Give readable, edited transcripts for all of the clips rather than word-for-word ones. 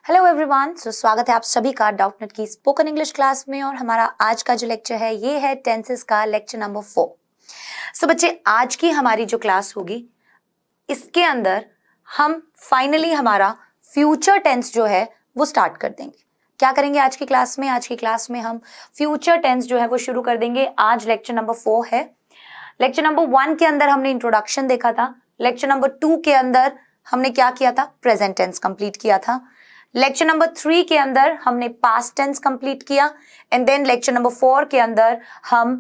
Hello everyone, स्वागत है आप सभी का डाउटनेट की स्पोकन इंग्लिश क्लास में। और हमारा आज का जो लेक्चर है ये है टेंसेस का लेक्चर नंबर 4। बच्चे, आज की हमारी जो क्लास होगी इसके अंदर हम फाइनली हमारा फ्यूचर टेंस जो है वो स्टार्ट कर देंगे। क्या करेंगे आज की क्लास में? आज की क्लास में हम फ्यूचर टेंस जो है वो शुरू कर देंगे। आज लेक्चर नंबर 4 है। लेक्चर नंबर 1 के अंदर हमने इंट्रोडक्शन देखा था। लेक्चर नंबर 2 के अंदर हमने क्या किया था? प्रेजेंट टेंस कंप्लीट किया था। लेक्चर नंबर 3 के अंदर हमने पास्ट टेंस कंप्लीट किया एंड देन लेक्चर नंबर 4 के अंदर हम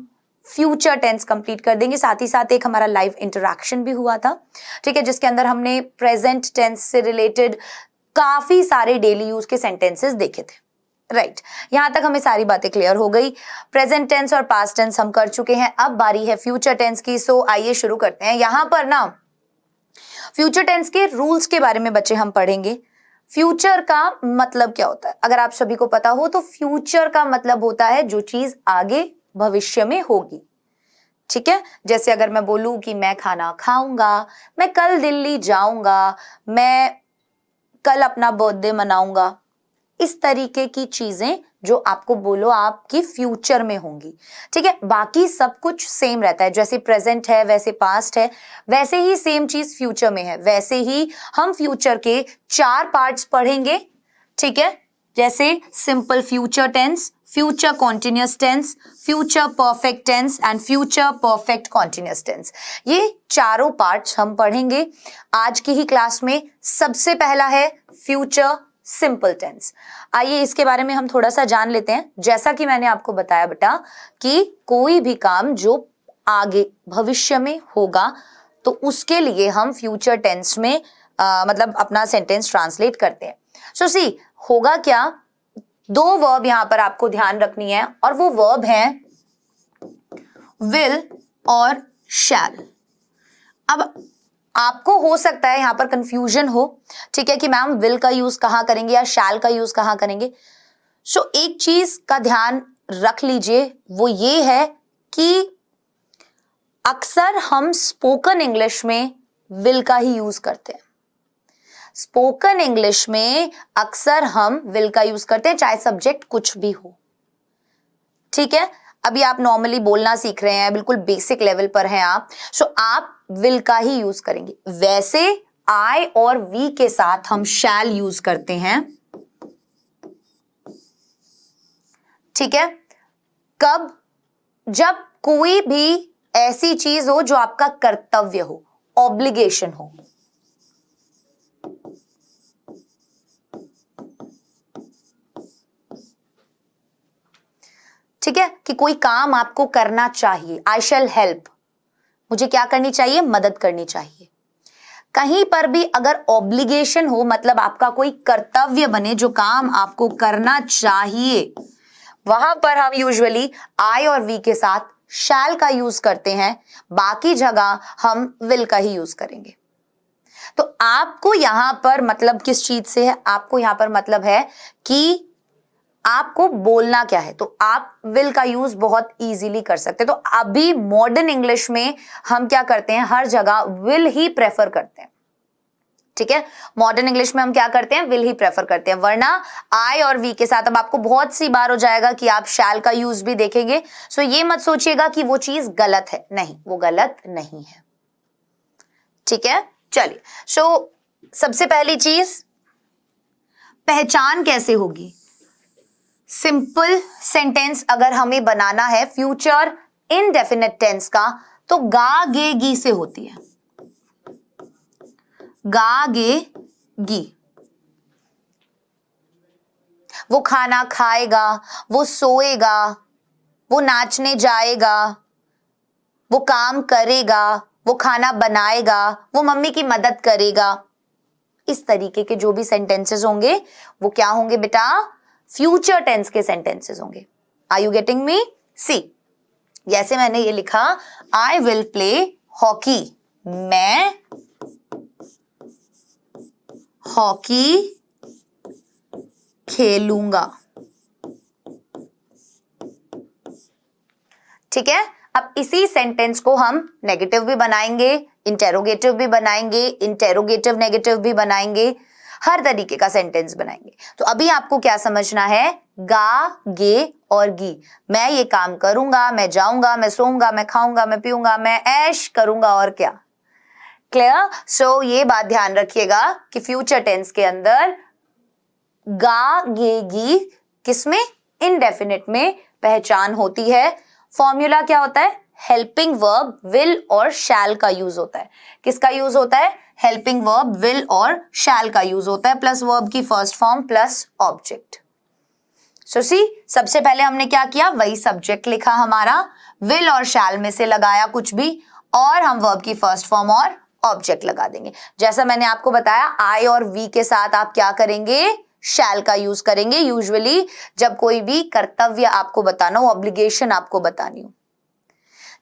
फ्यूचर टेंस कंप्लीट कर देंगे। साथ ही साथ एक हमारा लाइव इंटरेक्शन भी हुआ था, ठीक है, जिसके अंदर हमने प्रेजेंट टेंस से रिलेटेड काफी सारे डेली यूज के सेंटेंसेस देखे थे। राइट, यहां तक हमें सारी बातें क्लियर हो गई। प्रेजेंट टेंस और पास्ट टेंस हम कर चुके हैं, अब बारी है फ्यूचर टेंस की। सो आइए शुरू करते हैं। यहां पर ना फ्यूचर टेंस के रूल्स के बारे में बच्चे हम पढ़ेंगे। फ्यूचर का मतलब क्या होता है? अगर आप सभी को पता हो तो फ्यूचर का मतलब होता है जो चीज आगे भविष्य में होगी। ठीक है, जैसे अगर मैं बोलूं कि मैं खाना खाऊंगा, मैं कल दिल्ली जाऊंगा, मैं कल अपना बर्थडे मनाऊंगा, इस तरीके की चीजें जो आपको बोलो आपकी फ्यूचर में होंगी। ठीक है, बाकी सब कुछ सेम रहता है। जैसे प्रेजेंट है वैसे पास्ट है, वैसे ही सेम चीज फ्यूचर में है। वैसे ही हम फ्यूचर के 4 पार्ट्स पढ़ेंगे। ठीक है, जैसे simple future tense, future continuous tense, future perfect tense and future perfect continuous tense. ये चारों पार्ट्स हम पढ़ेंगे आज की ही क्लास में। सबसे पहला है फ्यूचर सिंपल टेंस। आइए इसके बारे में हम थोड़ा सा जान लेते हैं। जैसा कि मैंने आपको बताया बेटा कि कोई भी काम जो आगे भविष्य में होगा तो उसके लिए हम फ्यूचर टेंस में मतलब अपना सेंटेंस ट्रांसलेट करते हैं। सो सी होगा क्या, 2 वर्ब यहां पर आपको ध्यान रखनी है और वो वर्ब हैं विल और शैल। अब आपको हो सकता है यहां पर कंफ्यूजन हो, ठीक है, कि मैम विल का यूज कहां करेंगे या शैल का यूज कहां करेंगे। सो एक चीज का ध्यान रख लीजिए, वो ये है कि अक्सर हम स्पोकन इंग्लिश में विल का ही यूज करते हैं। स्पोकन इंग्लिश में अक्सर हम विल का यूज करते हैं, चाहे सब्जेक्ट कुछ भी हो। ठीक है, अभी आप नॉर्मली बोलना सीख रहे हैं, बिल्कुल बेसिक लेवल पर हैं आप, सो आप विल का ही यूज करेंगे। वैसे आई और वी के साथ हम शैल यूज करते हैं। ठीक है, कब? जब कोई भी ऐसी चीज हो जो आपका कर्तव्य हो, ऑब्लिगेशन हो। ठीक है, कि कोई काम आपको करना चाहिए, आई शैल हेल्प, मुझे क्या करनी चाहिए? मदद करनी चाहिए। कहीं पर भी अगर ऑब्लिगेशन हो, मतलब आपका कोई कर्तव्य बने, जो काम आपको करना चाहिए, वहां पर हम यूजुअली आई और वी के साथ शैल का यूज करते हैं। बाकी जगह हम विल का ही यूज करेंगे। तो आपको यहां पर मतलब किस चीज से है? आपको यहां पर मतलब है कि आपको बोलना क्या है, तो आप विल का यूज बहुत इजीली कर सकते हैं। तो अभी मॉडर्न इंग्लिश में हम क्या करते हैं? हर जगह विल ही प्रेफर करते हैं। ठीक है, मॉडर्न इंग्लिश में हम क्या करते हैं? विल ही प्रेफर करते हैं। वरना आई और वी के साथ अब आपको बहुत सी बार हो जाएगा कि आप शैल का यूज भी देखेंगे। सो ये मत सोचिएगा कि वो चीज गलत है, नहीं, वो गलत नहीं है। ठीक है, चलिए। सो सबसे पहली चीज, पहचान कैसे होगी? सिंपल सेंटेंस अगर हमें बनाना है फ्यूचर इनडेफिनेट टेंस का, तो गा गे गी से होती है। गा गे गी। वो खाना खाएगा, वो सोएगा, वो नाचने जाएगा, वो काम करेगा, वो खाना बनाएगा, वो मम्मी की मदद करेगा। इस तरीके के जो भी सेंटेंसेस होंगे वो क्या होंगे बेटा? फ्यूचर टेंस के सेंटेंसेस होंगे। Are you getting me? See, जैसे मैंने ये लिखा, आई विल प्ले हॉकी, मैं हॉकी खेलूंगा। ठीक है, अब इसी सेंटेंस को हम नेगेटिव भी बनाएंगे, इंटेरोगेटिव भी बनाएंगे, इंटेरोगेटिव नेगेटिव भी बनाएंगे। हर तरीके का सेंटेंस बनाएंगे। तो अभी आपको क्या समझना है, गा, गे और गी। मैं ये काम करूंगा, मैं जाऊंगा, मैं सोऊंगा, मैं खाऊंगा, मैं पीऊंगा, मैं ऐश करूंगा और क्या। क्लियर? सो ये बात ध्यान रखिएगा कि फ्यूचर टेंस के अंदर गा, गे, गी किसमें, इंडेफिनिट में पहचान होती है। फॉर्मूला क्या होता है, हेल्पिंग वर्ब विल और शैल का यूज होता है। किसका यूज होता है, हेल्पिंग वर्ब विल और शैल का यूज होता है, प्लस वर्ब की first form plus object. So सी, सबसे पहले हमने क्या किया, वही सब्जेक्ट लिखा हमारा, विल और शैल में से लगाया कुछ भी, और हम वर्ब की फर्स्ट फॉर्म और ऑब्जेक्ट लगा देंगे। जैसा मैंने आपको बताया, आई और वी के साथ आप क्या करेंगे, शैल का यूज करेंगे यूजुअली जब कोई भी कर्तव्य आपको बताना हो, ऑब्लिगेशन आपको बतानी हो,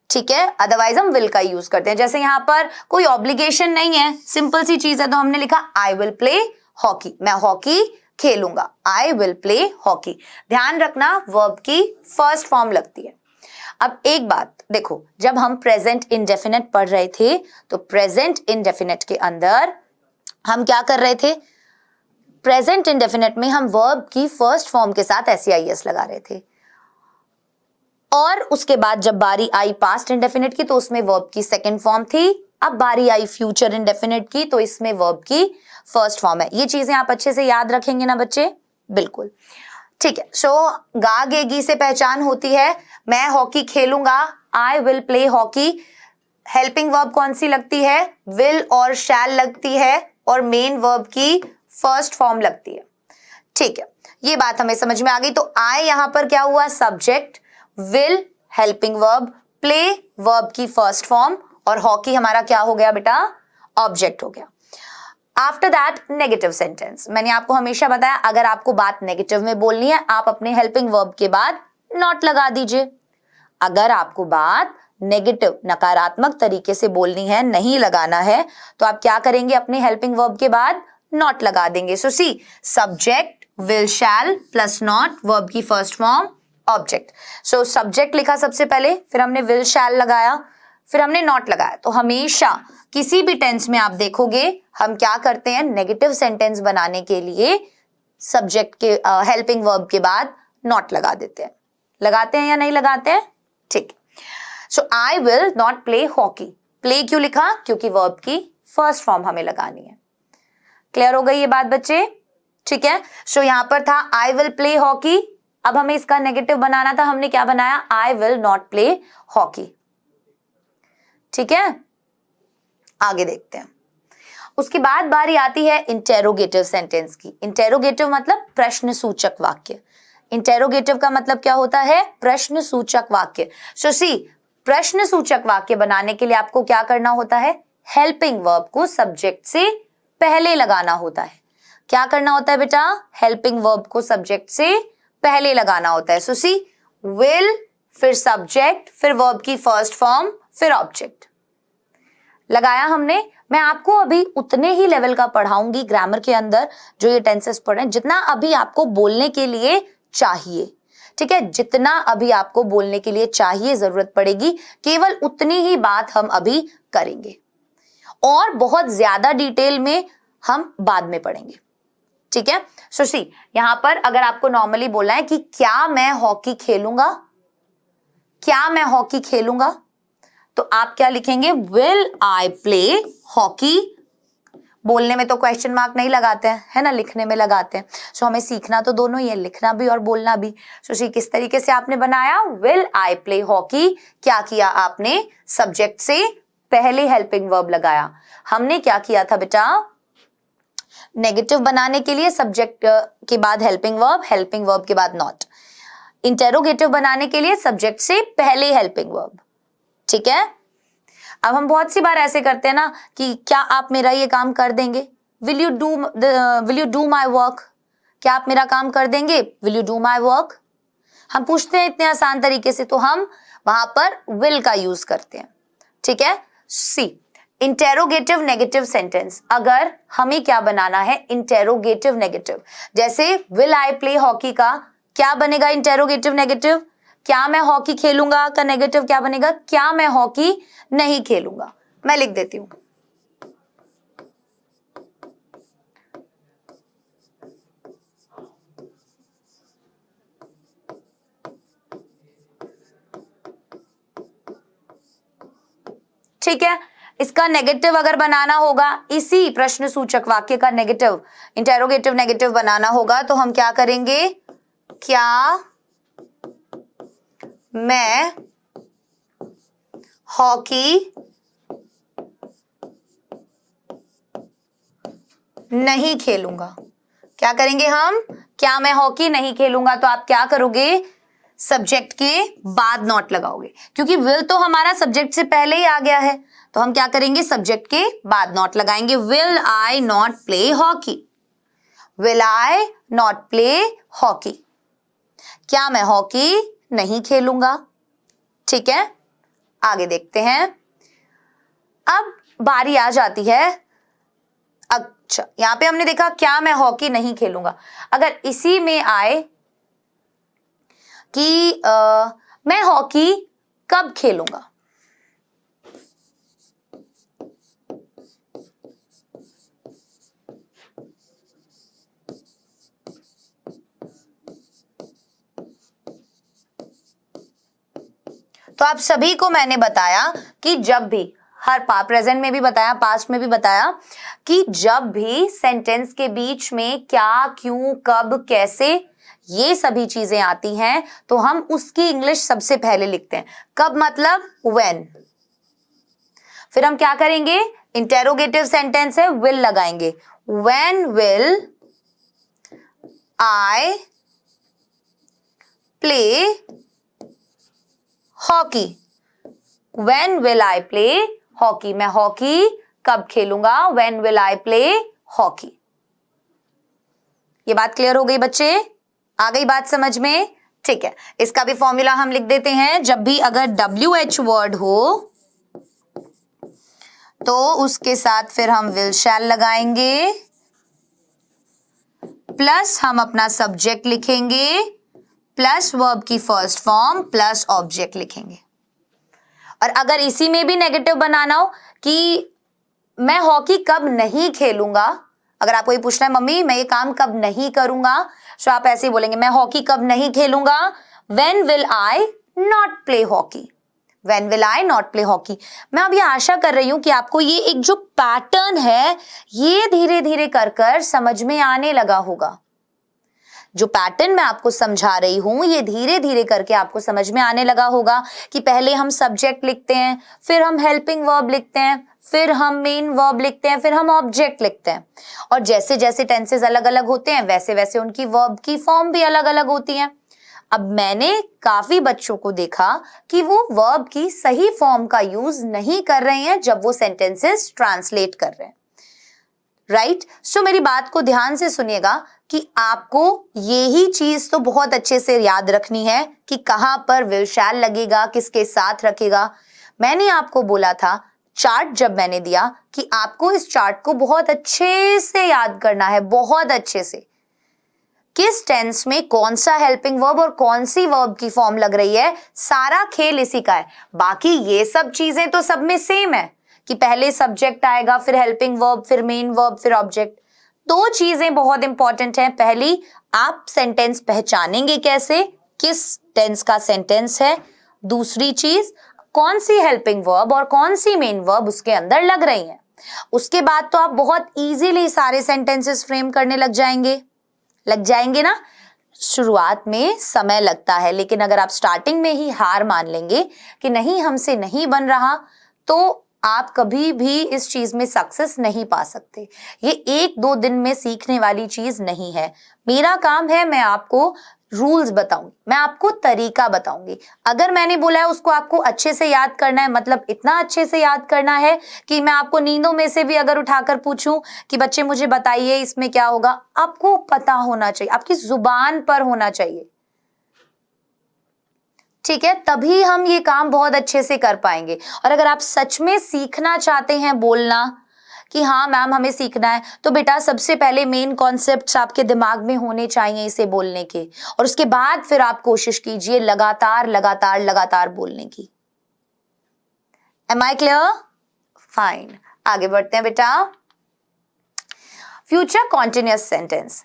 ठीक है। अदरवाइज हम विल का यूज करते हैं। जैसे यहां पर कोई ऑब्लिगेशन नहीं है, सिंपल सी चीज है, तो हमने लिखा आई विल प्ले हॉकी, मैं हॉकी खेलूंगा, आई विल प्ले हॉकी। ध्यान रखना वर्ब की फर्स्ट फॉर्म लगती है। अब एक बात देखो, जब हम प्रेजेंट इंडेफिनिट पढ़ रहे थे तो प्रेजेंट इंडेफिनिट के अंदर हम क्या कर रहे थे, प्रेजेंट इंडेफिनिट में हम वर्ब की फर्स्ट फॉर्म के साथ एसईआईएस लगा रहे थे, और उसके बाद जब बारी आई पास्ट इंडेफिनिट की तो उसमें वर्ब की सेकंड फॉर्म थी। अब बारी आई फ्यूचर इंडेफिनिट की तो इसमें वर्ब की फर्स्ट फॉर्म है। ये चीजें आप अच्छे से याद रखेंगे ना बच्चे, बिल्कुल, ठीक है। सो गा, गे, गी से पहचान होती है, मैं हॉकी खेलूंगा, आई will play hockey. Helping verb कौन सी लगती है, विल और शैल लगती है, और मेन वर्ब की फर्स्ट फॉर्म लगती है, ठीक है। ये बात हमें समझ में आ गई। तो आई यहां पर क्या हुआ, subject, will helping verb, play verb की फर्स्ट फॉर्म, और हॉकी हमारा क्या हो गया बेटा, ऑब्जेक्ट हो गया। After that negative sentence. मैंने आपको हमेशा बताया, अगर आपको बात नेगेटिव में बोलनी है आप अपने हेल्पिंग वर्ब के बाद नॉट लगा दीजिए। अगर आपको बात नेगेटिव नकारात्मक तरीके से बोलनी है, नहीं लगाना है, तो आप क्या करेंगे, अपने हेल्पिंग वर्ब के बाद नॉट लगा देंगे। So see, subject will shall plus not, verb की first form object. So subject लिखा सबसे पहले, फिर हमने विल शैल लगाया, फिर हमने नॉट लगाया। तो हमेशा किसी भी टेंस में आप देखोगे हम क्या करते हैं, नेगेटिव सेंटेंस बनाने के लिए सब्जेक्ट के हेल्पिंग वर्ब के बाद नॉट लगा देते हैं। लगाते हैं या नहीं लगाते हैं, ठीक। So I will not play hockey, play क्यों लिखा, क्योंकि वर्ब की फर्स्ट फॉर्म हमें लगानी है। क्लियर हो गई ये बात बच्चे, ठीक है। सो यहां पर था आई विल प्ले हॉकी, अब हमें इसका नेगेटिव बनाना था, हमने क्या बनाया, आई विल नॉट प्ले हॉकी, ठीक है। आगे देखते हैं। उसके बाद बारी आती है इंटेरोगेटिव सेंटेंस की। इंटेरोगेटिव मतलब प्रश्न सूचक वाक्य। इंटेरोगेटिव का मतलब क्या होता है, प्रश्न सूचक वाक्य। सो सी, प्रश्न सूचक वाक्य बनाने के लिए आपको क्या करना होता है, हेल्पिंग वर्ब को सब्जेक्ट से पहले लगाना होता है। क्या करना होता है बेटा, हेल्पिंग वर्ब को सब्जेक्ट से पहले लगाना होता है। सो सी, विल, फिर सब्जेक्ट, फिर वर्ब की फर्स्ट फॉर्म, फिर ऑब्जेक्ट लगाया हमने। मैं आपको अभी उतने ही लेवल का पढ़ाऊंगी ग्रामर के अंदर जो ये टेंसेस पढ़े, जितना अभी आपको बोलने के लिए चाहिए, ठीक है। जितना अभी आपको बोलने के लिए चाहिए, जरूरत पड़ेगी, केवल उतनी ही बात हम अभी करेंगे, और बहुत ज्यादा डिटेल में हम बाद में पढ़ेंगे, ठीक है। सो सी, यहां पर अगर आपको नॉर्मली बोलना है कि क्या मैं हॉकी खेलूंगा, क्या मैं हॉकी खेलूंगा, तो आप क्या लिखेंगे, विल आई प्ले हॉकी। बोलने में तो क्वेश्चन मार्क नहीं लगाते हैं, है ना, लिखने में लगाते हैं। सो हमें सीखना तो दोनों ही है, लिखना भी और बोलना भी। सो सी, किस तरीके से आपने बनाया, विल आई प्ले हॉकी, क्या किया आपने, सब्जेक्ट से पहले हेल्पिंग वर्ब लगाया। हमने क्या किया था बेटा, नेगेटिव बनाने के लिए सब्जेक्ट के बाद हेल्पिंग वर्ब के बाद नॉट। इंटेरोगेटिव बनाने के लिए सब्जेक्ट से पहले हेल्पिंग वर्ब, ठीक है। अब हम बहुत सी बार ऐसे करते हैं ना कि क्या आप मेरा ये काम कर देंगे, will you do my work, क्या आप मेरा काम कर देंगे, will you do my work. हम पूछते हैं इतने आसान तरीके से, तो हम वहां पर विल का यूज करते हैं, ठीक है। सी, इंटेरोगेटिव नेगेटिव सेंटेंस, अगर हमें क्या बनाना है, इंटेरोगेटिव नेगेटिव। जैसे विल आई प्ले हॉकी का क्या बनेगा, इंटेरोगेटिव नेगेटिव, क्या मैं हॉकी खेलूंगा का नेगेटिव क्या बनेगा, क्या मैं हॉकी नहीं खेलूंगा। मैं लिख देती हूं, ठीक है। इसका नेगेटिव अगर बनाना होगा, इसी प्रश्न सूचक वाक्य का नेगेटिव, इंटेरोगेटिव नेगेटिव बनाना होगा, तो हम क्या करेंगे, क्या मैं हॉकी नहीं खेलूंगा। क्या करेंगे हम, क्या मैं हॉकी नहीं खेलूंगा। तो आप क्या करोगे, सब्जेक्ट के बाद नॉट लगाओगे, क्योंकि विल तो हमारा सब्जेक्ट से पहले ही आ गया है, तो हम क्या करेंगे, सब्जेक्ट के बाद नॉट लगाएंगे। Will I not play hockey, will I not play hockey, क्या मैं हॉकी नहीं खेलूंगा। ठीक है, आगे देखते हैं। अब बारी आ जाती है, अच्छा यहां पे हमने देखा क्या मैं हॉकी नहीं खेलूंगा। अगर इसी में आए कि मैं हॉकी कब खेलूंगा, तो आप सभी को मैंने बताया कि जब भी, हर प्रेजेंट में भी बताया, पास्ट में भी बताया, कि जब भी सेंटेंस के बीच में क्या, क्यों, कब, कैसे, ये सभी चीजें आती हैं, तो हम उसकी इंग्लिश सबसे पहले लिखते हैं। कब मतलब व्हेन, फिर हम क्या करेंगे, इंटेरोगेटिव सेंटेंस है, विल लगाएंगे। When will I play hockey, when will I play hockey, मैं हॉकी कब खेलूंगा, when will I play hockey. ये बात क्लियर हो गई बच्चे, आ गई बात समझ में। ठीक है, इसका भी फॉर्मूला हम लिख देते हैं। जब भी अगर WH वर्ड हो तो उसके साथ फिर हम विल शैल लगाएंगे, प्लस हम अपना सब्जेक्ट लिखेंगे, प्लस वर्ब की फर्स्ट फॉर्म, प्लस ऑब्जेक्ट लिखेंगे। और अगर इसी में भी नेगेटिव बनाना हो कि मैं हॉकी कब नहीं खेलूंगा, अगर आपको ये पूछना है मम्मी मैं ये काम कब नहीं करूंगा, तो आप ऐसे ही बोलेंगे, मैं हॉकी कब नहीं खेलूंगा, when will I not play hockey, when will I not play hockey. मैं अब ये आशा कर रही हूं कि आपको ये एक जो पैटर्न है ये धीरे धीरे कर कर समझ में आने लगा होगा। जो पैटर्न मैं आपको समझा रही हूं ये धीरे धीरे करके आपको समझ में आने लगा होगा कि पहले हम सब्जेक्ट लिखते हैं, फिर हम हेल्पिंग वर्ब लिखते हैं, फिर हम मेन वर्ब लिखते हैं, फिर हम ऑब्जेक्ट लिखते हैं। और जैसे जैसे टेंसेस अलग अलग होते हैं वैसे वैसे उनकी वर्ब की फॉर्म भी अलग अलग होती है। अब मैंने काफी बच्चों को देखा कि वो वर्ब की सही फॉर्म का यूज नहीं कर रहे हैं जब वो सेंटेंसेस ट्रांसलेट कर रहे हैं, राइट। सो मेरी बात को ध्यान से सुनिएगा कि आपको यही चीज तो बहुत अच्छे से याद रखनी है कि कहां पर विल शैल लगेगा, किसके साथ रखेगा। मैंने आपको बोला था चार्ट जब मैंने दिया कि आपको इस चार्ट को बहुत अच्छे से याद करना है, बहुत अच्छे से, किस टेंस में कौन सा हेल्पिंग वर्ब और कौन सी वर्ब की फॉर्म लग रही है, सारा खेल इसी का है। बाकी ये सब चीजें तो सब में सेम है कि पहले सब्जेक्ट आएगा, फिर हेल्पिंग वर्ब, फिर मेन वर्ब, फिर ऑब्जेक्ट। दो चीजें बहुत इंपॉर्टेंट हैं। पहली, आप सेंटेंस पहचानेंगे कैसे, किस टेंस का सेंटेंस है। दूसरी चीज, कौन सी हेल्पिंग वर्ब और कौन सी मेन वर्ब उसके अंदर लग रही हैं। उसके बाद तो आप बहुत इजीली सारे सेंटेंसेस फ्रेम करने लग जाएंगे ना। शुरुआत में समय लगता है, लेकिन अगर आप स्टार्टिंग में ही हार मान लेंगे कि नहीं हमसे नहीं बन रहा, तो आप कभी भी इस चीज में सक्सेस नहीं पा सकते। ये 1-2 दिन में सीखने वाली चीज नहीं है। मेरा काम है मैं आपको रूल्स बताऊंगी, मैं आपको तरीका बताऊंगी। अगर मैंने बोला है उसको आपको अच्छे से याद करना है, मतलब इतना अच्छे से याद करना है कि मैं आपको नींदों में से भी अगर उठाकर पूछूं कि बच्चे मुझे बताइए इसमें क्या होगा, आपको पता होना चाहिए, आपकी जुबान पर होना चाहिए, ठीक है। तभी हम ये काम बहुत अच्छे से कर पाएंगे। और अगर आप सच में सीखना चाहते हैं बोलना कि हाँ मैम हमें सीखना है, तो बेटा सबसे पहले मेन कॉन्सेप्ट्स आपके दिमाग में होने चाहिए इसे बोलने के, और उसके बाद फिर आप कोशिश कीजिए लगातार लगातार लगातार बोलने की। M I clear? फाइन, आगे बढ़ते हैं बेटा। Future continuous sentence.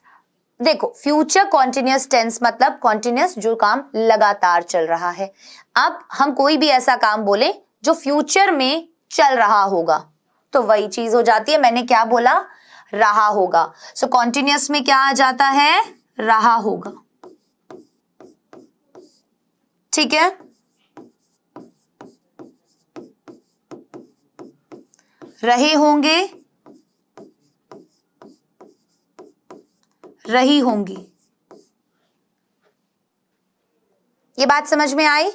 देखो, फ्यूचर कॉन्टिन्यूअस टेंस मतलब कॉन्टिन्यूअस, जो काम लगातार चल रहा है। अब हम कोई भी ऐसा काम बोले जो फ्यूचर में चल रहा होगा, तो वही चीज हो जाती है, मैंने क्या बोला, रहा होगा। सो कॉन्टिन्यूअस में क्या आ जाता है, रहा होगा। ठीक है, रहे होंगे, रही होंगी। ये बात समझ में आई,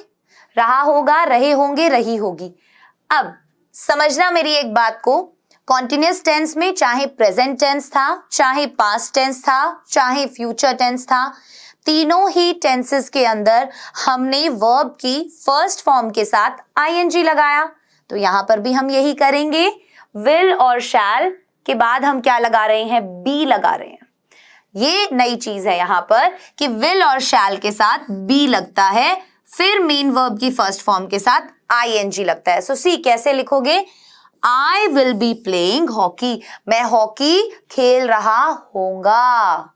रहा होगा, रहे होंगे, रही होगी। अब समझना मेरी एक बात को, कॉन्टिन्यूअस टेंस में चाहे प्रेजेंट टेंस था, चाहे पास्ट टेंस था, चाहे फ्यूचर टेंस था, तीनों ही टेंसेस के अंदर हमने वर्ब की फर्स्ट फॉर्म के साथ आईएनजी लगाया। तो यहां पर भी हम यही करेंगे, विल और शैल के बाद हम क्या लगा रहे हैं, बी लगा रहे हैं। ये नई चीज है यहां पर कि विल और शैल के साथ बी लगता है, फिर मेन वर्ब की फर्स्ट फॉर्म के साथ आईएनजी लगता है। सो सी कैसे लिखोगे, आई विल बी प्लेइंग हॉकी, मैं हॉकी खेल रहा होऊंगा।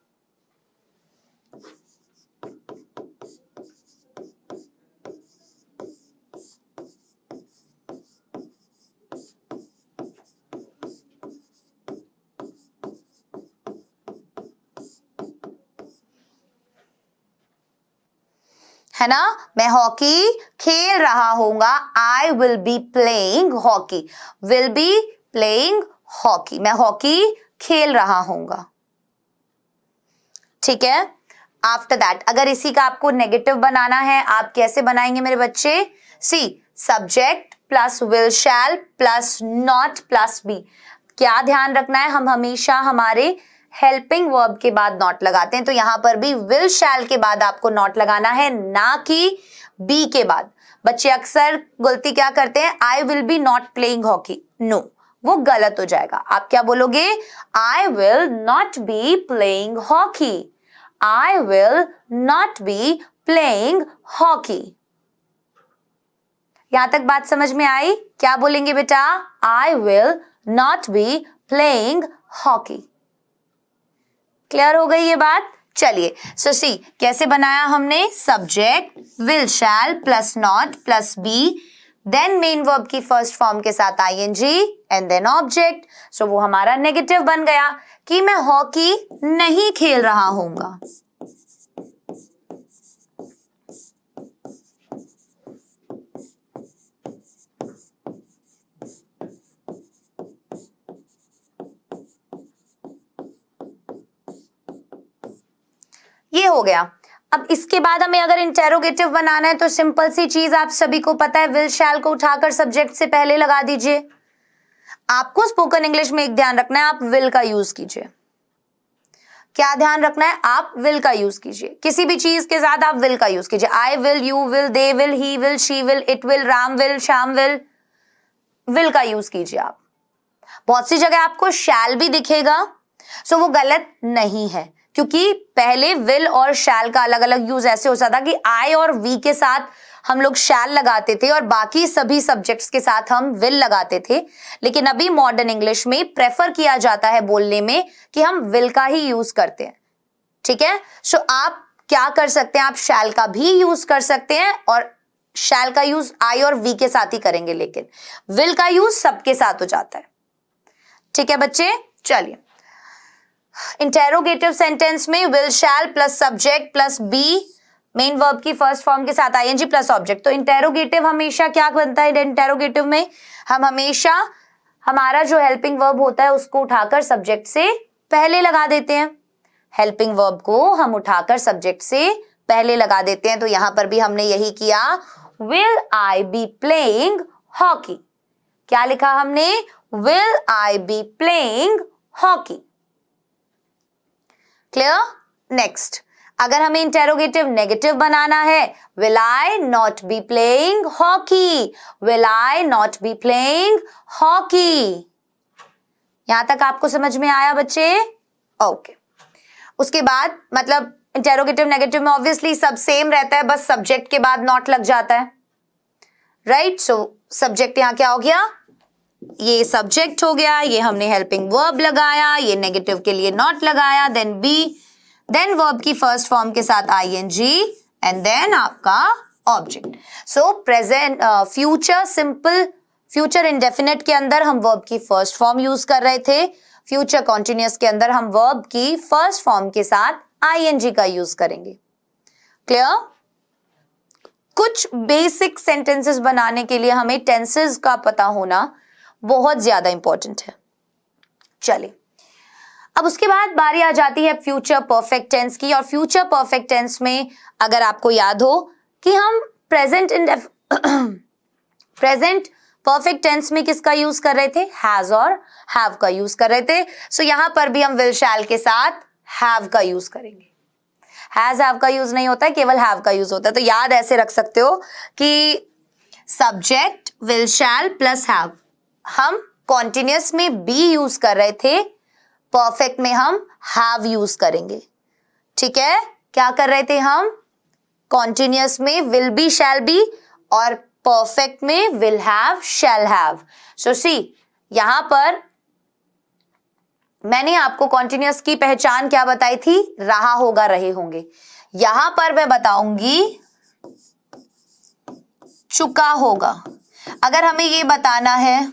है ना, मैं हॉकी खेल रहा होऊंगा, आई will B playing hockey, will be playing hockey, मैं हॉकी खेल रहा होऊंगा। ठीक है, आफ्टर दैट अगर इसी का आपको नेगेटिव बनाना है, आप कैसे बनाएंगे मेरे बच्चे, see subject plus will shall plus not plus be. क्या ध्यान रखना है, हम हमेशा हमारे हेल्पिंग वर्ब के बाद नॉट लगाते हैं, तो यहां पर भी विल शैल के बाद आपको नॉट लगाना है, ना कि बी के बाद। बच्चे अक्सर गलती क्या करते हैं, I will be not playing hockey, no, वो गलत हो जाएगा। आप क्या बोलोगे, I will not be playing hockey, I will not be playing hockey. यहां तक बात समझ में आई, क्या बोलेंगे बेटा, I will not be playing hockey. Clear हो गई ये बात, चलिए। सो सी कैसे बनाया हमने, subject will shall plus not plus be, then main verb की फर्स्ट फॉर्म के साथ ING and then object. So वो हमारा नेगेटिव बन गया कि मैं हॉकी नहीं खेल रहा हूंगा। ये हो गया। अब इसके बाद हमें अगर इंटेरोगेटिव बनाना है तो सिंपल सी चीज आप सभी को पता है, विल शैल को उठाकर सब्जेक्ट से पहले लगा दीजिए। आपको स्पोकन इंग्लिश में एक ध्यान रखना है, आप विल का यूज कीजिए। क्या ध्यान रखना है, आप विल का यूज कीजिए, किसी भी चीज के साथ आप विल का यूज कीजिए। I will, you will, they will, he will, she will, it will, Ram will, Shyam will का यूज कीजिए आप। बहुत सी जगह आपको शैल भी दिखेगा, सो वो गलत नहीं है, क्योंकि पहले विल और शैल का अलग अलग यूज ऐसे होता था कि आई और वी के साथ हम लोग शैल लगाते थे और बाकी सभी सब्जेक्ट्स के साथ हम विल लगाते थे। लेकिन अभी मॉडर्न इंग्लिश में प्रेफर किया जाता है बोलने में कि हम विल का ही यूज करते हैं। ठीक है, सो आप क्या कर सकते हैं, आप शैल का भी यूज कर सकते हैं और शैल का यूज आई और वी के साथ ही करेंगे, लेकिन विल का यूज सबके साथ हो जाता है। ठीक है बच्चे, चलिए। इंटेरोगेटिव सेंटेंस में will shall plus subject plus be, main verb की फर्स्ट फॉर्म के साथ आईएनजी प्लस ऑब्जेक्ट। तो इंटेरोगेटिव हमेशा क्या बनता है, इंटेरोगेटिव में हम हमेशा हमारा जो हेल्पिंग वर्ब होता है उसको उठाकर सब्जेक्ट से पहले लगा देते हैं। हेल्पिंग वर्ब को हम उठाकर सब्जेक्ट से पहले लगा देते हैं। तो यहां पर भी हमने यही किया, will I B playing hockey. क्या लिखा हमने, will I B playing hockey. Clear, next अगर हमें इंटेरोगेटिव नेगेटिव बनाना है, will I not be playing hockey, will I not be playing hockey. यहां तक आपको समझ में आया बच्चे, ओके। उसके बाद मतलब इंटेरोगेटिव नेगेटिव में ऑब्वियसली सब सेम रहता है, बस सब्जेक्ट के बाद नॉट लग जाता है, राइट। सो सब्जेक्ट यहां क्या हो गया, ये सब्जेक्ट हो गया, ये हमने हेल्पिंग वर्ब लगाया, ये नेगेटिव के लिए नॉट लगाया, देन बी, देन वर्ब की फर्स्ट फॉर्म के साथ आईएनजी एंड देन आपका ऑब्जेक्ट। सो present future simple future indefinite के अंदर हम वर्ब की फर्स्ट फॉर्म यूज कर रहे थे, फ्यूचर कॉन्टिन्यूअस के अंदर हम वर्ब की फर्स्ट फॉर्म के साथ आईएनजी का यूज करेंगे। क्लियर? कुछ बेसिक सेंटेंसेस बनाने के लिए हमें टेंसेस का पता होना बहुत ज्यादा इंपॉर्टेंट है। चलिए, अब उसके बाद बारी आ जाती है फ्यूचर परफेक्ट टेंस की। और फ्यूचर परफेक्ट टेंस में अगर आपको याद हो कि हम प्रेजेंट परफेक्ट टेंस में किसका यूज कर रहे थे? हैज और हैव का यूज कर रहे थे। सो यहां पर भी हम विल शैल के साथ हैव का यूज करेंगे। हैज हैव का यूज नहीं होता है, केवल हैव का यूज होता है। तो याद ऐसे रख सकते हो कि subject will shall plus have. हम कॉन्टिन्यूअस में बी यूज कर रहे थे, परफेक्ट में हम हैव यूज करेंगे। ठीक है, क्या कर रहे थे हम? कॉन्टिन्यूअस में विल बी शैल बी और परफेक्ट में विल हैव शैल हैव। सो सी, यहां पर मैंने आपको कॉन्टिन्यूअस की पहचान क्या बताई थी? रहा होगा, रहे होंगे। यहां पर मैं बताऊंगी चुका होगा। अगर हमें ये बताना है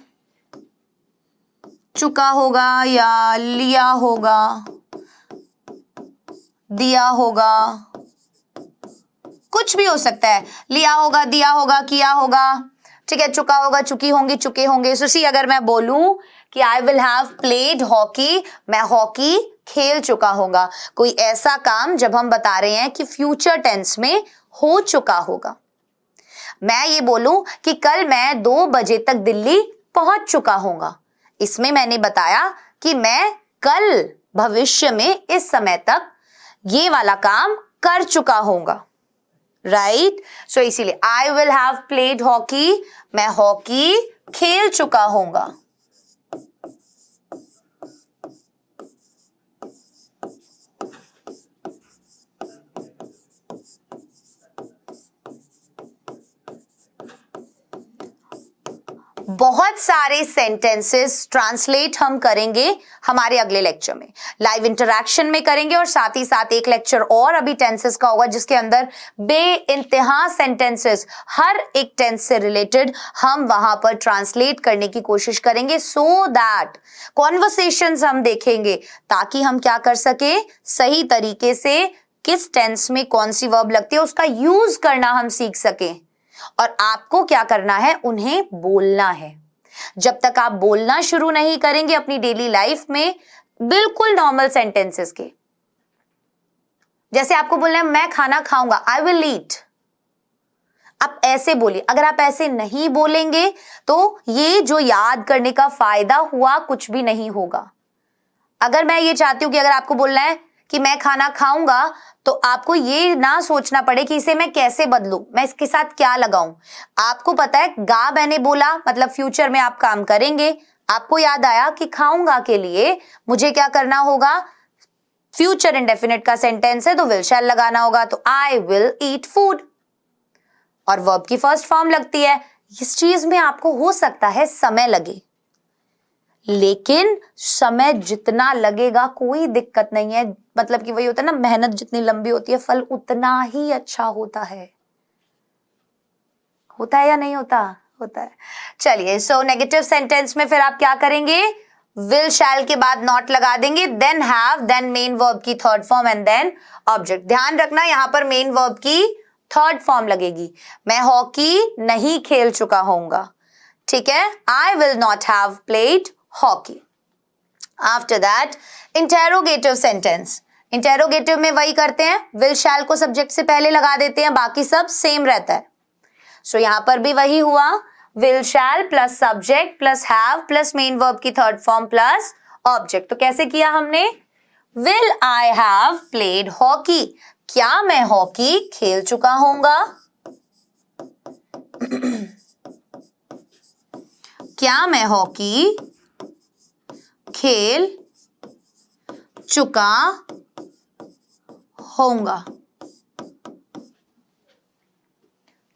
चुका होगा या लिया होगा, दिया होगा, कुछ भी हो सकता है। लिया होगा, दिया होगा, किया होगा। ठीक है, चुका होगा, चुकी होंगी, चुके होंगे। सुशी, अगर मैं बोलूं कि आई विल हैव प्लेड हॉकी, मैं हॉकी खेल चुका होगा, कोई ऐसा काम जब हम बता रहे हैं कि फ्यूचर टेंस में हो चुका होगा। मैं ये बोलूं कि कल मैं 2 बजे तक दिल्ली पहुंच चुका होगा, इसमें मैंने बताया कि मैं कल भविष्य में इस समय तक ये वाला काम कर चुका होगा। राइट? सो इसीलिए आई विल हैव प्लेड हॉकी, मैं हॉकी खेल चुका होगा। बहुत सारे सेंटेंसेस ट्रांसलेट हम करेंगे हमारे अगले लेक्चर में, लाइव इंटरैक्शन में करेंगे। और साथ ही साथ एक लेक्चर और अभी टेंसेस का होगा जिसके अंदर बेइंतहा सेंटेंसेस, हर एक टेंस से रिलेटेड हम वहां पर ट्रांसलेट करने की कोशिश करेंगे, सो दैट कॉन्वर्सेशंस हम देखेंगे ताकि हम क्या कर सके, सही तरीके से किस टेंस में कौन सी वर्ब लगती है उसका यूज करना हम सीख सके। और आपको क्या करना है? उन्हें बोलना है। जब तक आप बोलना शुरू नहीं करेंगे अपनी डेली लाइफ में, बिल्कुल नॉर्मल सेंटेंसेस के, जैसे आपको बोलना है मैं खाना खाऊंगा, आई विल ईट, आप ऐसे बोलिए। अगर आप ऐसे नहीं बोलेंगे तो ये जो याद करने का फायदा हुआ कुछ भी नहीं होगा। अगर मैं ये चाहती हूं कि अगर आपको बोलना है कि मैं खाना खाऊंगा, तो आपको ये ना सोचना पड़े कि इसे मैं कैसे बदलूं, मैं इसके साथ क्या लगाऊं। आपको पता है गा मैंने बोला, मतलब फ्यूचर में आप काम करेंगे। आपको याद आया कि खाऊंगा के लिए मुझे क्या करना होगा? फ्यूचर इंडेफिनिट का सेंटेंस है तो विल शैल लगाना होगा, तो आई विल ईट फूड, और वर्ब की फर्स्ट फॉर्म लगती है। इस चीज में आपको हो सकता है समय लगे, लेकिन समय जितना लगेगा कोई दिक्कत नहीं है। मतलब कि वही होता है ना, मेहनत जितनी लंबी होती है फल उतना ही अच्छा होता है। होता है या नहीं होता? होता है। चलिए, सो नेगेटिव सेंटेंस में फिर आप क्या करेंगे? विल शैल के बाद नॉट लगा देंगे, then have, then main verb की third form and then object. ध्यान रखना यहां पर मेन वर्ब की थर्ड फॉर्म लगेगी। मैं हॉकी नहीं खेल चुका होऊंगा। ठीक है, I will not have played hockey. After that interrogative sentence. Interrogative में वही करते हैं, विल शैल को सब्जेक्ट से पहले लगा देते हैं, बाकी सब सेम रहता है। सो यहां पर भी वही हुआ, will shall plus subject plus have plus main verb की थर्ड फॉर्म प्लस ऑब्जेक्ट। तो कैसे किया हमने? Will I have played hockey, क्या मैं हॉकी खेल चुका होऊंगा? क्या मैं हॉकी खेल चुका होऊंगा?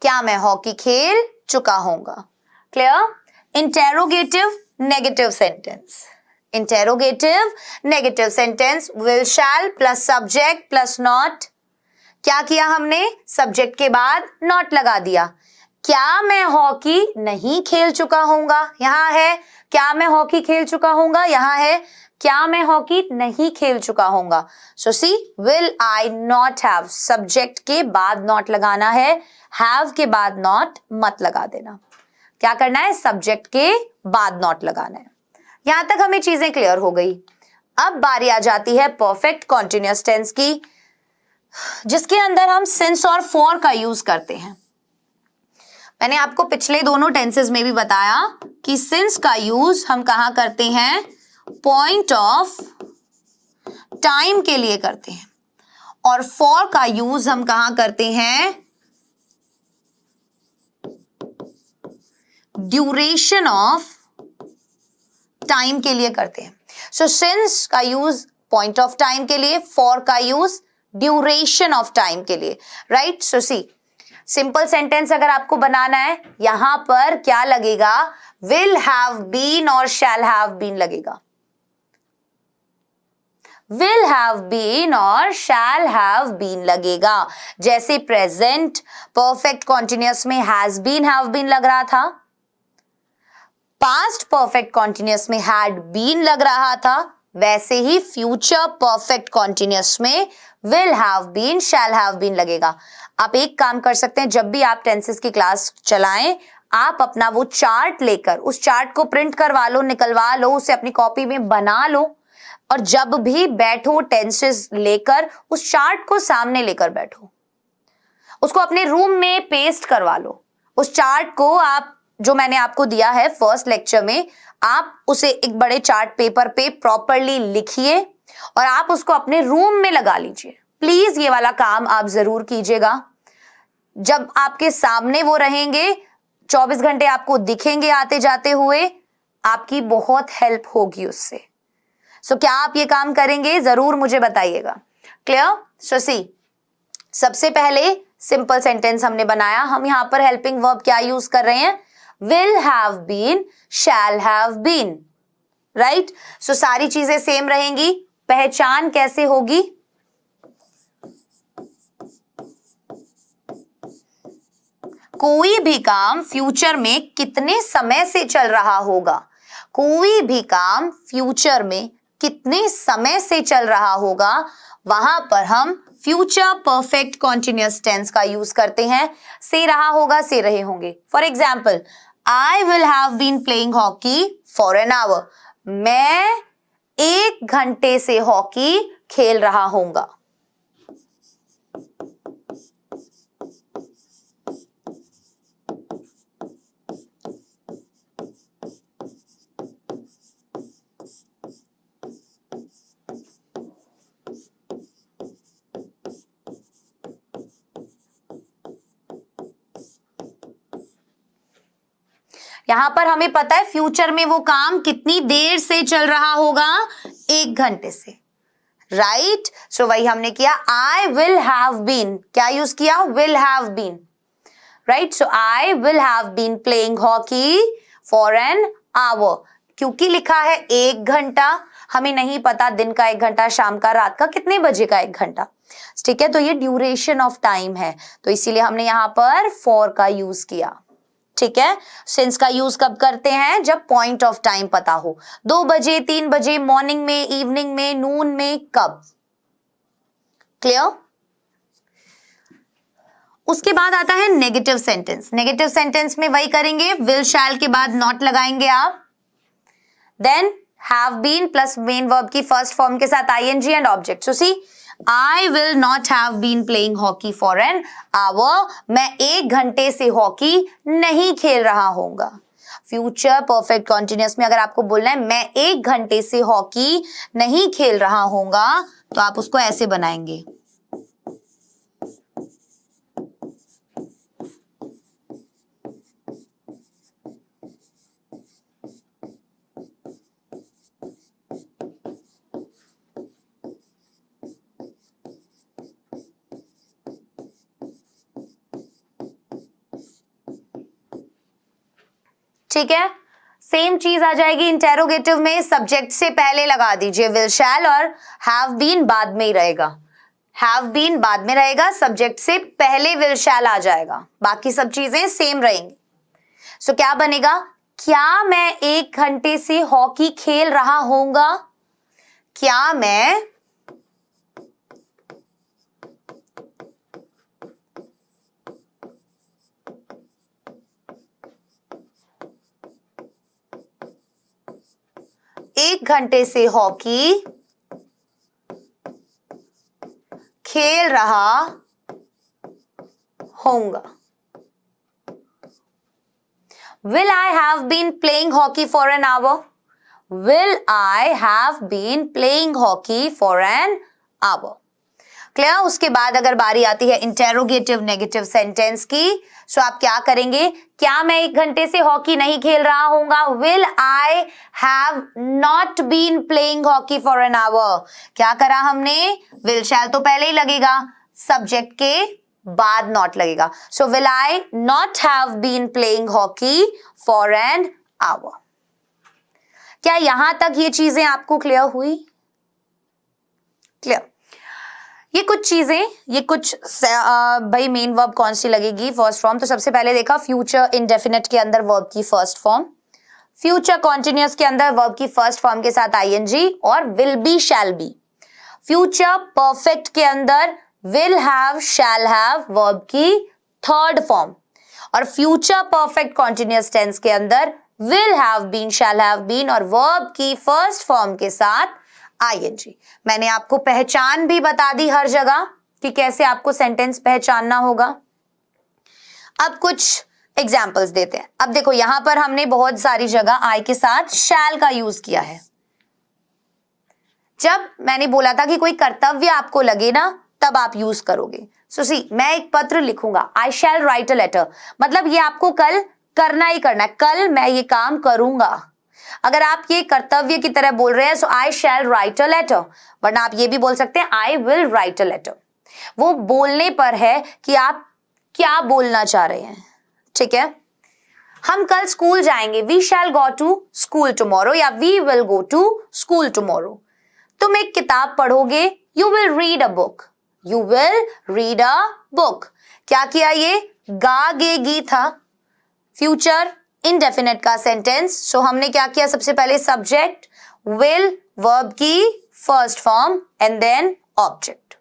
क्या मैं हॉकी खेल चुका होऊंगा? Clear? Interrogative negative sentence. Interrogative negative sentence, will shall plus subject plus not. क्या किया हमने? सब्जेक्ट के बाद नॉट लगा दिया। क्या मैं हॉकी नहीं खेल चुका होऊंगा, यहां है क्या मैं हॉकी खेल चुका होऊंगा, यहां है क्या मैं हॉकी नहीं खेल चुका होऊंगा। So see will I not have, subject के बाद नॉट लगाना है, हैव के बाद नॉट मत लगा देना। क्या करना है, सब्जेक्ट के बाद नॉट लगाना है। यहां तक हमें चीजें क्लियर हो गई। अब बारी आ जाती है परफेक्ट कॉन्टिन्यूअस टेंस की, जिसके अंदर हम सिंस और फॉर का यूज करते हैं। मैंने आपको पिछले दोनों टेंसेस में भी बताया कि सिंस का यूज हम कहां करते हैं, पॉइंट ऑफ टाइम के लिए करते हैं, और फॉर का यूज हम कहां करते हैं, ड्यूरेशन ऑफ टाइम के लिए करते हैं। सो सिंस का यूज पॉइंट ऑफ टाइम के लिए, फॉर का यूज ड्यूरेशन ऑफ टाइम के लिए, राइट। सो सी सिंपल सेंटेंस अगर आपको बनाना है, यहां पर क्या लगेगा, विल हैव बीन और शैल हैव बीन लगेगा। विल हैव बीन और शैल हैव बीन लगेगा। जैसे प्रेजेंट परफेक्ट कॉन्टिन्यूअस में हैज बीन हैव बीन लग रहा था, पास्ट परफेक्ट कॉन्टिन्यूअस में हैड बीन लग रहा था, वैसे ही फ्यूचर परफेक्ट कॉन्टिन्यूअस में will have been shall have been लगेगा। आप एक काम कर सकते हैं, जब भी आप टेंसेस की क्लास चलाएं, आप अपना वो चार्ट लेकर उस चार्ट को प्रिंट करवा लो, निकलवा लो, उसे अपनी कॉपी में बना लो, और जब भी बैठो टेंसेस लेकर उस चार्ट को सामने लेकर बैठो, उसको अपने रूम में पेस्ट करवा लो। उस चार्ट को आप, जो मैंने आपको दिया है फर्स्ट लेक्चर में, आप उसे एक बड़े चार्ट पेपर पे प्रॉपरली लिखिए और आप उसको अपने रूम में लगा लीजिए। प्लीज ये वाला काम आप जरूर कीजिएगा। जब आपके सामने वो रहेंगे, 24 घंटे आपको दिखेंगे आते जाते हुए, आपकी बहुत हेल्प होगी उससे। सो क्या आप ये काम करेंगे, जरूर मुझे बताइएगा। क्लियर। सो सी सबसे पहले सिंपल सेंटेंस हमने बनाया, हम यहां पर हेल्पिंग वर्ब क्या यूज कर रहे हैं, will have been, shall have been, right? So सारी चीजें सेम रहेंगी। पहचान कैसे होगी, कोई भी काम फ्यूचर में कितने समय से चल रहा होगा, कोई भी काम फ्यूचर में कितने समय से चल रहा होगा, वहां पर हम फ्यूचर परफेक्ट कॉन्टिन्यूअस टेंस का यूज करते हैं। से रहा होगा, से रहे होंगे। For example, I will have been playing hockey for an hour. मैं 1 घंटे से हॉकी खेल रहा होऊंगा। यहां पर हमें पता है फ्यूचर में वो काम कितनी देर से चल रहा होगा, 1 घंटे से, राइट। सो वही हमने किया, आई विल हैव बीन, क्या यूज किया, will have been, right. So I will have been playing hockey for an hour, क्योंकि लिखा है 1 घंटा, हमें नहीं पता दिन का 1 घंटा, शाम का, रात का, कितने बजे का 1 घंटा, ठीक है। तो ये ड्यूरेशन ऑफ टाइम है, तो इसीलिए हमने यहां पर फॉर का यूज किया, ठीक है। सिंस का यूज कब करते हैं, जब पॉइंट ऑफ टाइम पता हो, 2 बजे, 3 बजे, मॉर्निंग में, इवनिंग में, नून में, कब। क्लियर। उसके बाद आता है नेगेटिव सेंटेंस। नेगेटिव सेंटेंस में वही करेंगे, विल शैल के बाद नॉट लगाएंगे आप, then have been plus main verb की फर्स्ट फॉर्म के साथ ING and object. So see I will not have been playing hockey for an hour. मैं 1 घंटे से हॉकी नहीं खेल रहा होऊंगा। फ्यूचर परफेक्ट कॉन्टिन्यूअस में अगर आपको बोलना है मैं 1 घंटे से हॉकी नहीं खेल रहा होऊंगा, तो आप उसको ऐसे बनाएंगे, ठीक है। सेम चीज आ जाएगी इंटेरोगेटिव में, सब्जेक्ट से पहले लगा दीजिए विल शैल और हैव बीन बाद में ही रहेगा। हैव बीन बाद में रहेगा, सब्जेक्ट से पहले विल शैल आ जाएगा, बाकी सब चीजें सेम रहेंगी। सो क्या बनेगा, क्या मैं 1 घंटे से हॉकी खेल रहा होऊंगा, क्या मैं 1 घंटे से हॉकी खेल रहा होऊंगा। Will I have been playing hockey for an hour? Will I have been playing hockey for an hour? Clear. उसके बाद अगर बारी आती है इंटेरोगेटिव नेगेटिव सेंटेंस की, सो आप क्या करेंगे, क्या मैं 1 घंटे से हॉकी नहीं खेल रहा होऊंगा, Will I have not been playing hockey for an hour? क्या करा हमने, will shall तो पहले ही लगेगा, सब्जेक्ट के बाद नॉट लगेगा। So will I not have been playing hockey for an hour. क्या यहां तक ये चीजें आपको क्लियर हुई? क्लियर। ये कुछ चीजें, ये कुछ भाई मेन वर्ब कौन सी लगेगी, फर्स्ट फॉर्म। तो सबसे पहले देखा फ्यूचर इंडेफिनिट के अंदर वर्ब की फर्स्ट फॉर्म, फ्यूचर कॉन्टिन्यूअस के अंदर वर्ब की फर्स्ट फॉर्म के साथ आईएनजी और will be shall be. Future perfect के अंदर will have shall have verb की थर्ड फॉर्म, और फ्यूचर परफेक्ट कॉन्टिन्यूअस टेंस के अंदर will have been shall have been और verb की फर्स्ट फॉर्म के साथ ing। मैंने आपको पहचान भी बता दी हर जगह कि कैसे आपको सेंटेंस पहचानना होगा। अब कुछ एग्जाम्पल्स देते हैं। अब देखो यहां पर हमने बहुत सारी जगह I के साथ shall का यूज किया है। जब मैंने बोला था कि कोई कर्तव्य आपको लगे ना, तब आप यूज करोगे। सो सी, मैं एक पत्र लिखूंगा, आई शैल राइट अ लेटर, मतलब ये आपको कल करना ही करना है, कल मैं ये काम करूंगा। अगर आप ये कर्तव्य की तरह बोल रहे हैं, सो I shall write a letter, वरना आप ये भी बोल सकते हैं I will write a letter. वो बोलने पर है कि आप क्या बोलना चाह रहे हैं। ठीक है, हम कल स्कूल जाएंगे, we shall go to school tomorrow, या we will go to school tomorrow. तुम एक किताब पढ़ोगे, you will read a book, You will read a book। क्या किया, ये गागेगी था, फ्यूचर इंडेफिनिट का सेंटेंस। सो हमने क्या किया, सबसे पहले सब्जेक्ट, will वर्ब की first form and then object.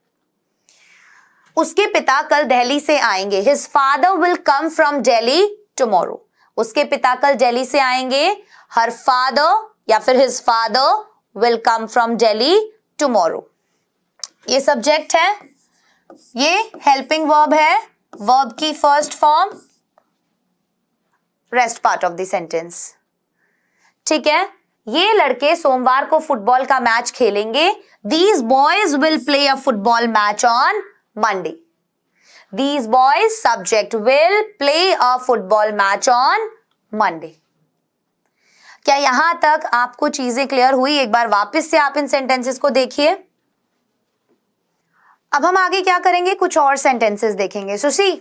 उसके पिता कल दिल्ली से आएंगे, his father will come from Delhi tomorrow। उसके पिता कल दिल्ली से आएंगे, her father या फिर his father will come from Delhi tomorrow। ये सब्जेक्ट है, ये हेल्पिंग वर्ब है, वर्ब की first form, rest part of the sentence. ठीक है, ये लड़के सोमवार को फुटबॉल का मैच खेलेंगे, these boys will play a football match on Monday. These boys subject will play a football match on Monday. क्या यहां तक आपको चीजें क्लियर हुई? एक बार वापस से आप इन सेंटेंसेस को देखिए। अब हम आगे क्या करेंगे, कुछ और सेंटेंसेस देखेंगे। सो सी,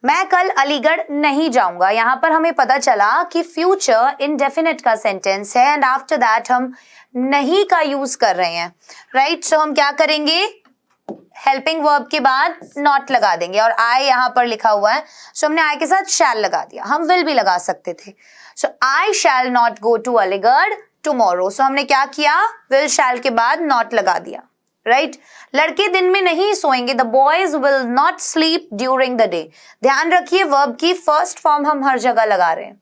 मैं कल अलीगढ़ नहीं जाऊंगा। यहां पर हमें पता चला कि फ्यूचर इंडेफिनिट का सेंटेंस है एंड आफ्टर दैट हम नहीं का यूज कर रहे हैं, राइट। सो हम क्या करेंगे, हेल्पिंग वर्ब के बाद नॉट लगा देंगे, और आई यहां पर लिखा हुआ है, सो हमने आई के साथ शैल लगा दिया। हम विल भी लगा सकते थे। So I shall not go to Aligarh tomorrow. So हमने क्या किया, विल शैल के बाद नॉट लगा दिया, राइट। लड़के दिन में नहीं सोएंगे, the boys will not sleep during the day. ध्यान रखिए, वर्ब की फर्स्ट फॉर्म हम हर जगह लगा रहे हैं।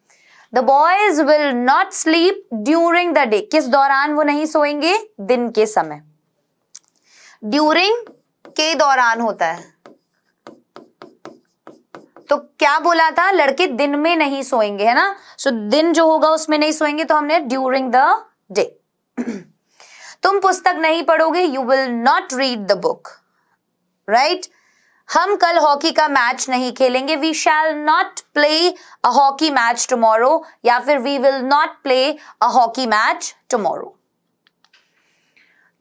The boys will not sleep during the day, किस दौरान वो नहीं सोएंगे, दिन के समय। ड्यूरिंग के दौरान होता है, तो क्या बोला था, लड़के दिन में नहीं सोएंगे, है ना। सो दिन जो होगा उसमें नहीं सोएंगे, तो हमने ड्यूरिंग द डे। तुम पुस्तक नहीं पढ़ोगे, you will not read the book, right. हम कल हॉकी का मैच नहीं खेलेंगे, we shall not play a hockey match tomorrow, या फिर we will not play a hockey match tomorrow.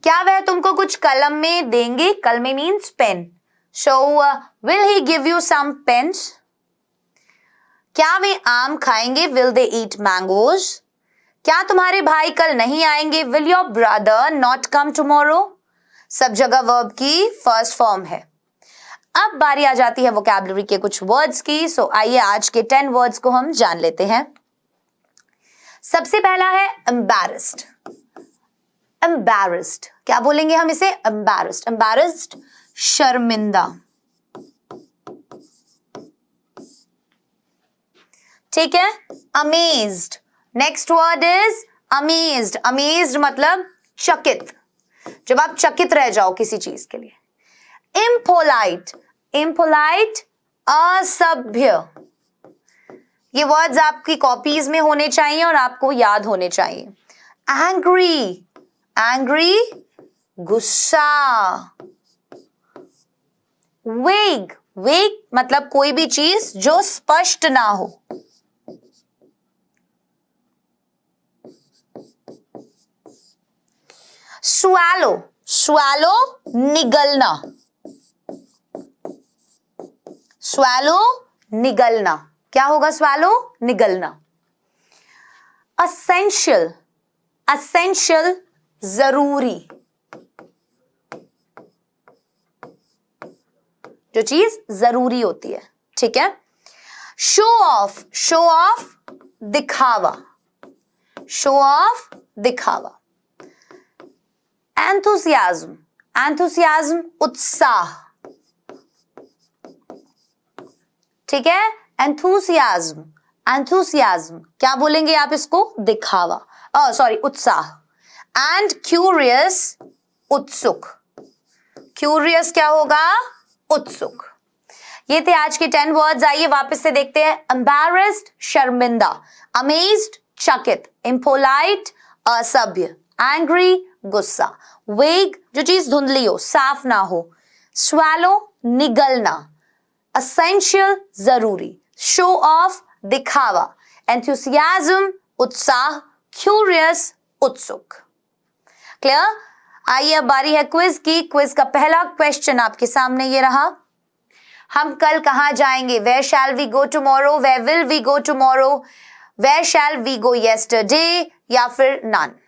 क्या वह तुमको कुछ कलम में देंगे, कल में means pen. So will he give you some pens. क्या वे आम खाएंगे, विल दे ईट मैंगोज। क्या तुम्हारे भाई कल नहीं आएंगे, will your brother not come tomorrow. सब जगह वर्ब की फर्स्ट फॉर्म है। अब बारी आ जाती है वोकैबुलरी के कुछ वर्ड्स की। सो आइए आज के 10 वर्ड्स को हम जान लेते हैं। सबसे पहला है एम्बैरेस्ड। एम्बैरेस्ड क्या बोलेंगे हम इसे? एम्बैरेस्ड। एम्बैरेस्ड शर्मिंदा। ठीक है। Amazed, next word is amazed. Amazed मतलब चकित, जब आप चकित रह जाओ किसी चीज के लिए। इम्पोलाइट, इम्पोलाइट असभ्य। ये वर्ड्स आपकी कॉपीज में होने चाहिए और आपको याद होने चाहिए। एंग्री, एंग्री गुस्सा। वेग, वेग मतलब कोई भी चीज जो स्पष्ट ना हो। स्वैलो, स्वैलो निगलना। स्वैलो निगलना, क्या होगा? स्वैलो निगलना। असेंशियल, असेंशियल जरूरी, जो चीज जरूरी होती है। ठीक है। शो ऑफ, शो ऑफ दिखावा, शो ऑफ दिखावा। एंथुसियाज्म, एंथुसियाज्म उत्साह। ठीक है। एंथुसियाज्म, एंथुसियाज्म क्या बोलेंगे आप इसको? दिखावा, सॉरी उत्साह। एंड क्यूरियस उत्सुक। क्यूरियस क्या होगा? उत्सुक। ये थे आज के 10 वर्ड्स। आइए वापस से देखते हैं। एम्बैरेस्ड शर्मिंदा, अमेज्ड चकित, इम्पोलाइट असभ्य, एंग्री गुस्सा, वेग जो चीज धुंधली हो, साफ ना हो, स्वैलो निगलना, असेंशियल जरूरी, शो ऑफ दिखावा, एंथुसियाज्म उत्साह, क्यूरियस उत्सुक। क्लियर? आइए अब बारी है क्विज की। क्विज का पहला क्वेश्चन आपके सामने ये रहा। हम कल कहां जाएंगे? Where shall we go tomorrow, where will we go tomorrow, where shall we go yesterday, या फिर नन?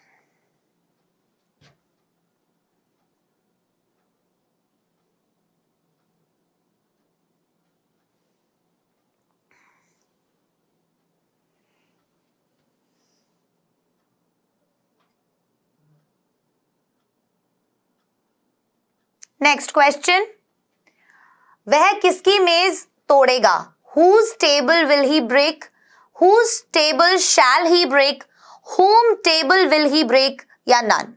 नेक्स्ट क्वेश्चन, वह किसकी मेज तोड़ेगा? Whose table will he break? Whose table shall he break? Whom table will he break? या none?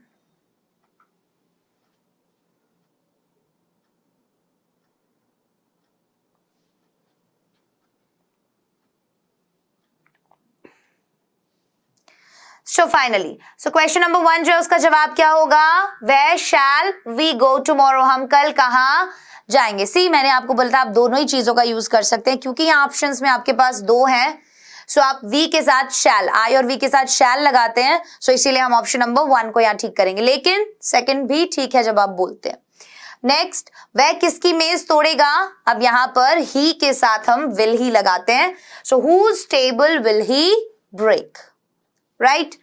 So finally, so question number 1 जो है उसका जवाब क्या होगा? Where shall we go tomorrow? हम कल कहां जाएंगे? सी मैंने आपको बोला था आप दोनों ही चीजों का यूज कर सकते हैं, क्योंकि यहाँ ऑप्शंस में आपके पास दो हैं। सो आप वी के साथ शैल, आई और वी के साथ शैल लगाते हैं, सो इसीलिए हम ऑप्शन नंबर 1 को यहाँ ठीक करेंगे, लेकिन सेकंड भी ठीक है जब आप बोलते हैं। नेक्स्ट, वह किसकी मेज तोड़ेगा? अब यहाँ पर ही के साथ हम विल ही लगाते हैं, so whose table will he break, right.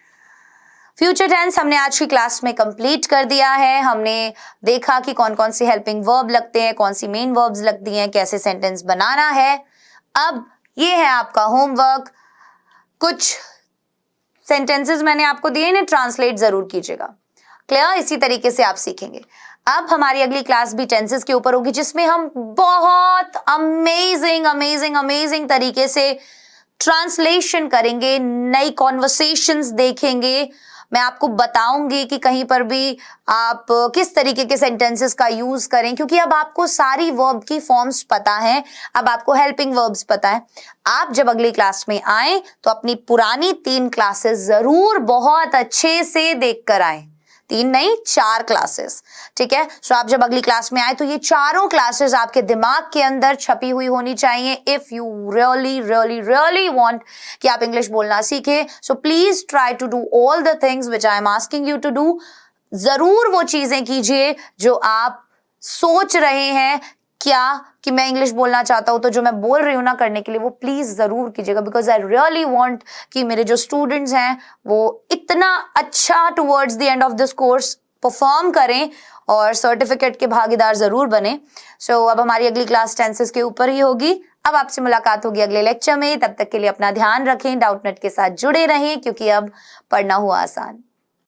Future tense हमने आज की क्लास में कंप्लीट कर दिया है। हमने देखा कि कौन कौन से हेल्पिंग वर्ब लगते हैं, कौन सी मेन वर्ब्स लगती हैं, कैसे सेंटेंस बनाना है। अब ये है आपका होमवर्क। कुछ सेंटेंसेस मैंने आपको दिए, इन्हें ट्रांसलेट जरूर कीजिएगा। क्लियर? इसी तरीके से आप सीखेंगे। अब हमारी अगली क्लास भी टेंसेस के ऊपर होगी, जिसमें हम बहुत अमेजिंग अमेजिंग अमेजिंग तरीके से ट्रांसलेशन करेंगे, नई कॉन्वर्सेशंस देखेंगे। मैं आपको बताऊंगी कि कहीं पर भी आप किस तरीके के सेंटेंसेस का यूज करें, क्योंकि अब आपको सारी वर्ब की फॉर्म्स पता है, अब आपको हेल्पिंग वर्ब्स पता है। आप जब अगली क्लास में आए तो अपनी पुरानी 3 क्लासेस जरूर बहुत अच्छे से देख कर आए। 3 नहीं 4 क्लासेस, ठीक है। सो आप जब अगली क्लास में आए तो ये चारों क्लासेस आपके दिमाग के अंदर छपी हुई होनी चाहिए। If you really really really want कि आप इंग्लिश बोलना सीखे, so please try to do all the things which I am asking you to do. जरूर वो चीजें कीजिए जो आप सोच रहे हैं क्या कि मैं इंग्लिश बोलना चाहता हूं, तो जो मैं बोल रही हूं ना करने के लिए, वो प्लीज जरूर कीजिएगा, बिकॉज आई रियली वांट कि मेरे जो स्टूडेंट्स हैं वो इतना अच्छा towards the end of this course perform करें और सर्टिफिकेट के भागीदार जरूर बने। सो अब हमारी अगली क्लास टेंसेस के ऊपर ही होगी। अब आपसे मुलाकात होगी अगले लेक्चर में। तब तक के लिए अपना ध्यान रखें, डाउटनेट के साथ जुड़े रहें क्योंकि अब पढ़ना हुआ आसान।